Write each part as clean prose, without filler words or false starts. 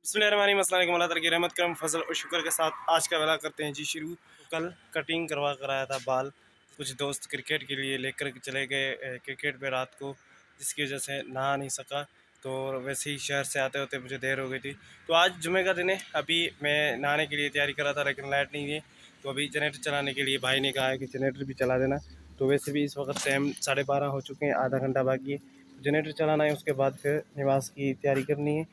बिस्मिल्लाहिर्रहमानिर्रहीम। अल्लाह ताला की रहमत करम फजल और शुक्र के साथ आज का वाला करते हैं जी शुरू। कल कटिंग करवा कर आया था बाल। कुछ दोस्त क्रिकेट के लिए लेकर चले गए क्रिकेट पे रात को, जिसकी वजह से नहा नहीं सका। तो वैसे ही शहर से आते होते मुझे देर हो गई थी। तो आज जुमे का दिन है। अभी मैं नहाने के लिए तैयारी कर रहा था लेकिन लाइट नहीं है। तो अभी जनरेटर चलाने के लिए भाई ने कहा है कि जनरेटर भी चला देना। तो वैसे भी इस वक्त टाइम 12:30 हो चुके हैं, आधा घंटा बाकी है। जनरेटर चलाना है, उसके बाद फिर नमाज की तैयारी करनी है।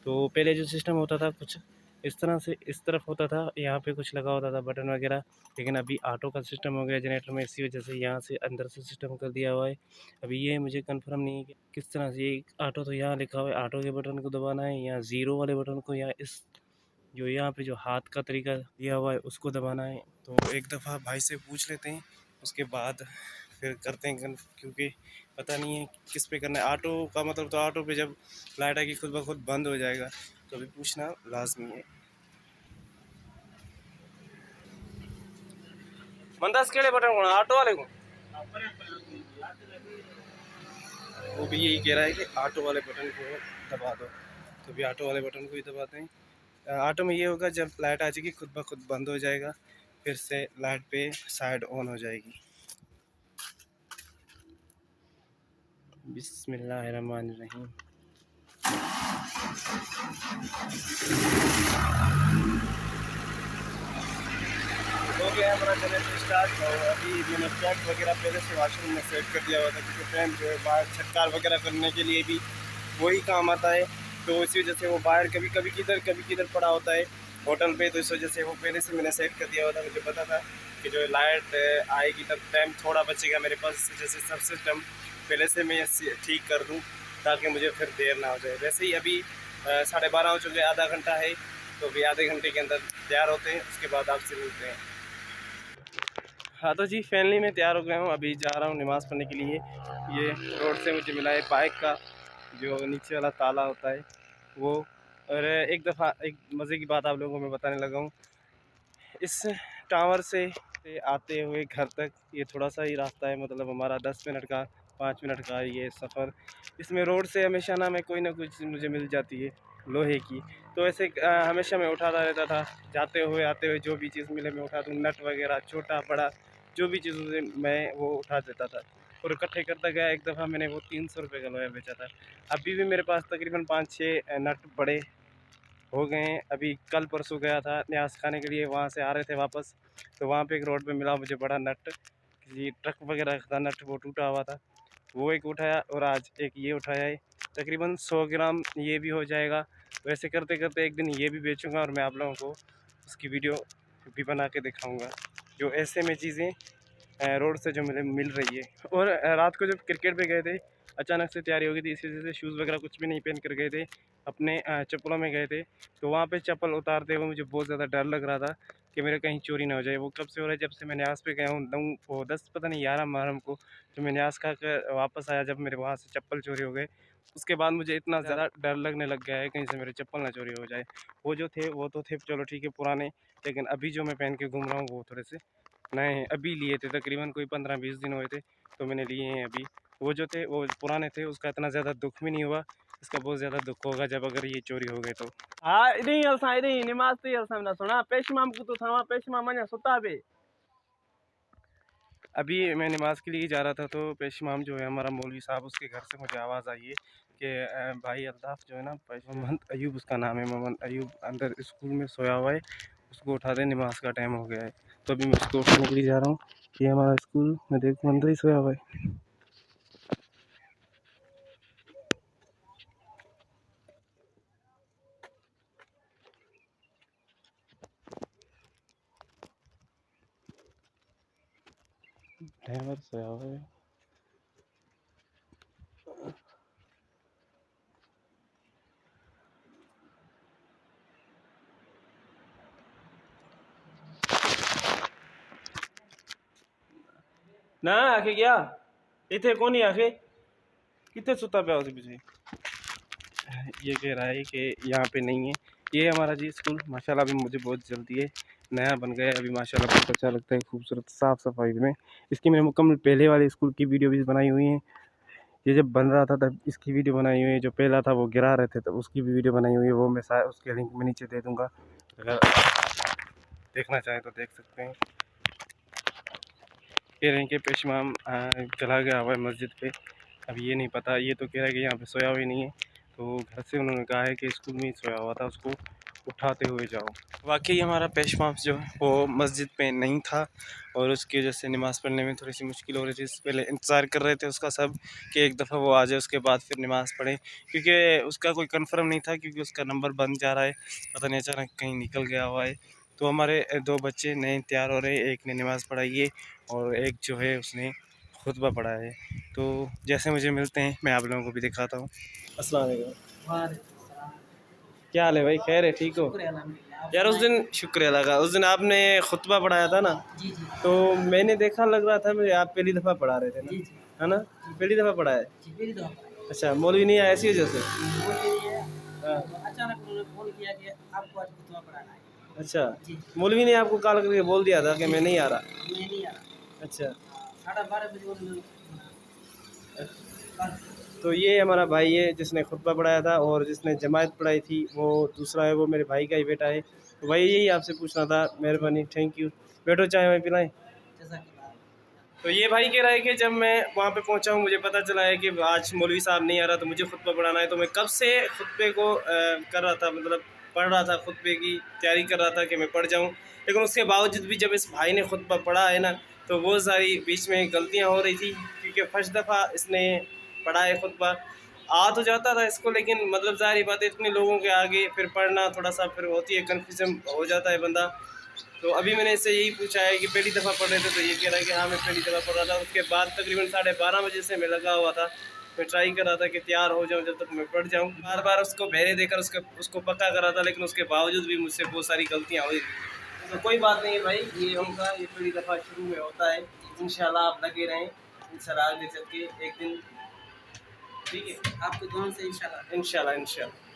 तो पहले जो सिस्टम होता था कुछ इस तरह से, इस तरफ होता था, यहाँ पे कुछ लगा होता था बटन वगैरह। लेकिन अभी ऑटो का सिस्टम हो गया जनरेटर में, इसी वजह से यहाँ से अंदर से सिस्टम कर दिया हुआ है। अभी ये मुझे कंफर्म नहीं है कि किस तरह से ये ऑटो, तो यहाँ लिखा हुआ है ऑटो के बटन को दबाना है, यहाँ ज़ीरो वाले बटन को, या इस जो यहाँ पे जो हाथ का तरीका दिया हुआ है उसको दबाना है। तो एक दफ़ा भाई से पूछ लेते हैं, उसके बाद फिर करते हैं, क्योंकि पता नहीं है किस पे करना है। ऑटो का मतलब तो ऑटो पे जब लाइट आएगी खुद ब खुद बंद हो जाएगा, तो अभी पूछना लाजमी है। मंदास केड़े बटन को ऑटो वाले को, वो भी यही कह रहा है कि ऑटो वाले बटन को दबा दो। तो अभी ऑटो वाले बटन को ही दबाते हैं। ऑटो में ये होगा जब लाइट आ जाएगी खुद ब खुद बंद हो जाएगा, फिर से लाइट पे साइड ऑन हो जाएगी। बिस्मिल्लाहिर्रहमानिर्रहीम। हो गया है हमारा जनरेटर स्टार्ट। और अभी मैंने प्लग वगैरह पहले से वॉशरूम में सेट कर दिया हुआ था, क्योंकि फैन जो है बाहर छटकार वगैरह करने के लिए भी वही काम आता है। तो इसी वजह से वो बाहर कभी किधर पड़ा होता है होटल पे। तो इस वजह से वो पहले से मैंने सेट कर दिया हुआ था। मुझे पता था कि जो लाइट आएगी तब टाइम थोड़ा बचेगा मेरे पास, इस वजह से सब सिस्टम पहले से मैं ठीक कर दूँ ताकि मुझे फिर देर ना हो जाए। वैसे ही अभी 12:30 हो चुके, आधा घंटा है। तो अभी आधे घंटे के अंदर तैयार होते हैं, उसके बाद आपसे मिलते हैं। हाँ तो जी फाइनली मैं तैयार हो गया हूँ, अभी जा रहा हूँ नमाज़ पढ़ने के लिए। ये रोड से मुझे मिला है बाइक का जो नीचे वाला ताला होता है वो। और एक दफ़ा एक मज़े की बात आप लोगों को मैं बताने लगा हूँ। इस टावर से आते हुए घर तक ये थोड़ा सा ही रास्ता है, मतलब हमारा 10 मिनट का 5 मिनट का ये सफ़र। इसमें रोड से हमेशा ना कोई कुछ मुझे मिल जाती है लोहे की। तो ऐसे हमेशा मैं उठाता रहता था, जाते हुए आते हुए जो भी चीज़ मिले मैं उठा दूँ, नट वगैरह छोटा बड़ा जो भी चीज़ मुझे मैं वो उठा देता था और इकट्ठे करता गया। एक दफ़ा मैंने वो 300 रुपये का लोहा बेचा था। अभी भी मेरे पास तकरीबन 5-6 नट बड़े हो गए हैं। अभी कल परसों गया था न्यास खाने के लिए, वहाँ से आ रहे थे वापस, तो वहाँ पे एक रोड पे मिला मुझे बड़ा नट, किसी ट्रक वगैरह का नट वो टूटा हुआ था, वो एक उठाया। और आज एक ये उठाया है, तकरीबन 100 ग्राम ये भी हो जाएगा। वैसे करते करते एक दिन ये भी बेचूंगा और मैं आप लोगों को उसकी वीडियो भी बना के दिखाऊंगा, जो ऐसे में चीज़ें रोड से जो मुझे मिल रही है। और रात को जब क्रिकेट पे गए थे अचानक से तैयारी हो गई थी, इसी वजह से शूज़ वगैरह कुछ भी नहीं पहन कर गए थे, अपने चप्पलों में गए थे। तो वहाँ पे चप्पल उतारते हुए मुझे बहुत ज़्यादा डर लग रहा था कि मेरे कहीं चोरी ना हो जाए। वो कब से हो रहा है, जब से मैं न्यास पे गया हूँ 10 पता नहीं 11 मुहर्रम को, जो मैं न्यास खा कर वापस आया, जब मेरे वहाँ से चप्पल चोरी हो गए, उसके बाद मुझे इतना ज़्यादा डर लगने लग गया है कहीं से मेरे चप्पल ना चोरी हो जाए। वो जो थे वो तो थे चलो ठीक है पुराने, लेकिन अभी जो मैं पहन के घूम रहा हूँ वो थोड़े से नए हैं। अभी लिए थे, तकरीबन कोई 15-20 दिन हुए थे तो मैंने लिए हैं अभी। वो जो थे वो पुराने थे, उसका इतना ज़्यादा दुख भी नहीं हुआ, इसका बहुत ज़्यादा दुख होगा जब अगर ये चोरी हो गए तो। हाँ इधे असां इधे नमाज ते असां ना सुना पेशमाम को तो थावा पेशमाम मने सुता बे। अभी मैं नमाज के लिए जा रहा था, तो पेशमाम जो है हमारा मौलवी साहब, उसके घर से मुझे आवाज़ आई है कि भाई अल्ताफ़ जो है ना, मोहम्मद अयूब उसका नाम है, मोहम्मद अयूब अंदर स्कूल में सोया हुआ है, उसको उठा दे, नमाज का टाइम हो गया है। तो अभी मैं उसको उठाने के लिए जा रहा हूँ। ये हमारा स्कूल में देखो अंदर ही सोया हुआ है। ड्राइवर सोया हुआ है। ना आखे गया इतने कौन ही आखे कितने सुता पे उसे पीछे। ये कह रहा है कि यहाँ पे नहीं है। ये हमारा जी स्कूल माशाल्लाह अभी मुझे बहुत जल्दी है, नया बन गया है अभी माशाल्लाह, बहुत अच्छा लगता है, खूबसूरत साफ़ सफाई में। इसकी मैंने मुकम्मल पहले वाले स्कूल की वीडियो भी बनाई हुई हैं। ये जब बन रहा था तब इसकी वीडियो बनाई हुई है, जो पहला था वो गिरा रहे थे तब उसकी भी वीडियो बनाई हुई है, वो मैं उसके लिंक में नीचे दे दूँगा, अगर देखना चाहें तो देख सकते हैं। कह रहे हैं कि पेशमाम चला गया हुआ है मस्जिद पे, अब ये नहीं पता, ये तो कह रहा है कि यहाँ पे सोया हुआ नहीं है, तो घर से उन्होंने कहा है कि स्कूल में ही सोया हुआ था, उसको उठाते हुए जाओ। वाकई हमारा पेशमाम जो है वो मस्जिद पे नहीं था और उसकी वजह से नमाज़ पढ़ने में थोड़ी सी मुश्किल हो रही थी। पहले इंतज़ार कर रहे थे उसका सब कि एक दफ़ा वो आ जाए, उसके बाद फिर नमाज़ पढ़े, क्योंकि उसका कोई कंफर्म नहीं था, क्योंकि उसका नंबर बन जा रहा है, पता नहीं अचानक कहीं निकल गया हुआ है। तो हमारे 2 बच्चे नए तैयार हो रहे हैं, एक ने नमाज़ पढ़ाई है और एक जो है उसने खुतबा पढ़ा है। तो जैसे मुझे मिलते हैं मैं आप लोगों को भी दिखाता हूँ। अस्सलाम वालेकुम। क्या हाल है भाई, खैर है, ठीक हो? यार उस दिन शुक्र लगा, उस दिन आपने खुतबा पढ़ाया था ना, जी जी तो मैंने देखा, लग रहा था मुझे आप पहली दफ़ा पढ़ा रहे थे ना, जी जी है ना? पहली दफ़ा पढ़ा है? जी मेरी दवा कराई। अच्छा, मौलवी नहीं आया इसी वजह से? वो यही है, हाँ। अचानक उन्होंने फ़ोन किया कि आपको आज खुतबा पढ़ाना है। अच्छा, जी मौलवी ने आपको कॉल करके बोल दिया था कि मैं नहीं आ रहा? मैं नहीं आ रहा। अच्छा। 12:30 बजे उन्होंने कॉल किया। तो ये हमारा भाई है जिसने खुतबा पढ़ाया था, और जिसने जमायत पढ़ाई थी वो दूसरा है, वो मेरे भाई का ही बेटा है। तो भाई यही आपसे पूछना था, मेहरबानी, थैंक यू। बैठो, चाय वाय पिलाएं। जज़ाकल्लाह। तो ये भाई कह रहा है कि जब मैं वहाँ पे पहुँचा हूँ, मुझे पता चला है कि आज मौलवी साहब नहीं आ रहा, तो मुझे खुतबा पढ़ाना है, तो मैं कब से खुतबे को कर रहा था, मतलब पढ़ रहा था, खुतबे की तैयारी कर रहा था कि मैं पढ़ जाऊँ। लेकिन उसके बावजूद भी जब इस भाई ने खुतबा पढ़ा है ना, तो वो सारी बीच में गलतियाँ हो रही थी, क्योंकि फर्स्ट दफ़ा इसने पढ़ा है खुतबा, आ तो जाता था इसको, लेकिन मतलब ज़ाहिर बात है इतने लोगों के आगे फिर पढ़ना थोड़ा सा फिर होती है, कन्फ्यूजन हो जाता है बंदा। तो अभी मैंने इससे यही पूछा है कि पहली दफ़ा पढ़ रहे थे, तो ये कह रहा है कि हाँ मैं पहली दफ़ा पढ़ रहा था। उसके बाद तकरीबन 12:30 बजे से मैं लगा हुआ था, मैं ट्राई कर रहा था कि तैयार हो जाऊँ, जब तक मैं पढ़ जाऊँ, बार बार उसको बहरे देकर उसको पक्का कर रहा था, लेकिन उसके बावजूद भी मुझसे बहुत सारी गलतियाँ हुई। तो कोई बात नहीं है भाई, ये उनका ये पहली दफ़ा शुरू में होता है, इंशाल्लाह आप लगे रहें, इंशाल्लाह आगे चल के एक दिन, ठीक है? आपकी दुआ से इंशाल्लाह। इंशाल्लाह इंशाल्लाह।